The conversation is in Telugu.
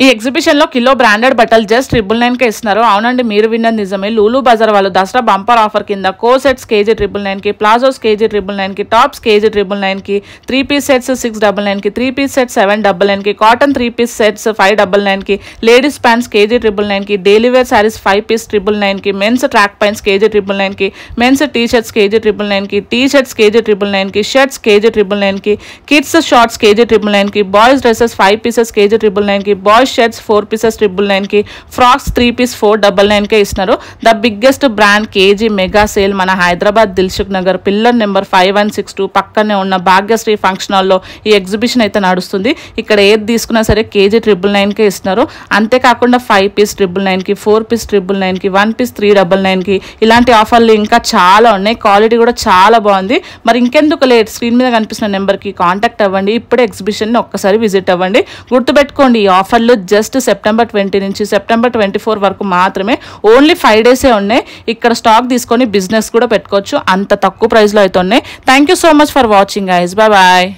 ఈ ఎగ్జిబిషన్ లో కిలో బ్రాండెడ్ బట్టలు జస్ట్ 999 కే ఇస్తున్నారు. అవునండి, మీరు విన్నది నిజమే. లూలు బజార్ వాళ్ళు దసరా బంపర్ ఆఫర్ కింద కో సెట్స్ కేజీ 999 కి, ప్లాజోస్ కేజీ 999 కి, టాప్స్ కేజీ 999 కి, 3 పీస్ సెట్స్ 699 కి, 3 పీస్ సెట్స్ 799 కి, కాటన్ 3 పీస్ సెట్స్ 599 కి, లేడీస్ ప్యాంట్స్ కేజీ 999 కి, డైలీ వేర్ సారీస్ 5 పీస్ 999 కి, మెన్స్ ట్రాక్ ప్యాంట్స్ కేజీ 999 కి, మెన్స్ టీ షర్ట్స్ కేజీ 999 కి, టీ షర్ట్స్ కేజీ 999 కి, షర్ట్స్ కేజీ 999 కి, కిడ్స్ షార్ట్స్ కేజీ 999 కి, బాయ్స్ డ్రెస్సెస్ 5 పీసెస్ కేజీ 999 కి, బాయ్స్ షర్ట్స్ 4 పీసెస్ 999 కి, ఫ్రాక్స్ 3 పీస్ 499 కే ఇస్తున్నారు. The biggest brand KG mega sale మన హైదరాబాద్ దిల్సుఖ్ నగర్ పిల్లర్ నెంబర్ 5162 పక్కనే ఉన్న భాగ్యశ్రీ ఫంక్షన్ హాల్లో ఈ ఎగ్జిబిషన్ అయితే నడుస్తుంది. ఇక్కడ ఏది తీసుకున్నా సరే కేజీ 999 కే ఇస్తున్నారు. అంతేకాకుండా 5 పీస్ 999 కి, 4 పీస్ 999 కి, 1 పీస్ 399 కి ఇలాంటి ఆఫర్లు ఇంకా చాలా ఉన్నాయి. క్వాలిటీ కూడా చాలా బాగుంది. మరి ఇంకెందుకు లేట్, స్క్రీన్ మీద కనిపిస్తున్న నెంబర్కి కాంటాక్ట్ అవ్వండి. ఇప్పుడే ఎగ్జిబిషన్ని ఒక్కసారి విజిట్ అవ్వండి. గుర్తుపెట్టుకోండి, ఈ ఆఫర్లు జస్ట్ సెప్టెంబర్ 20 నుంచి సెప్టెంబర్ 24 వరకు మాత్రమే. ఓన్లీ 5 డేసే ఉన్నాయి. ఇక్కడ స్టాక్ తీసుకొని బిజినెస్ కూడా పెట్టుకోవచ్చు. అంత తక్కువ ప్రైస్లో అయితే ఉన్నాయి. Thank you so much for watching guys. Bye bye.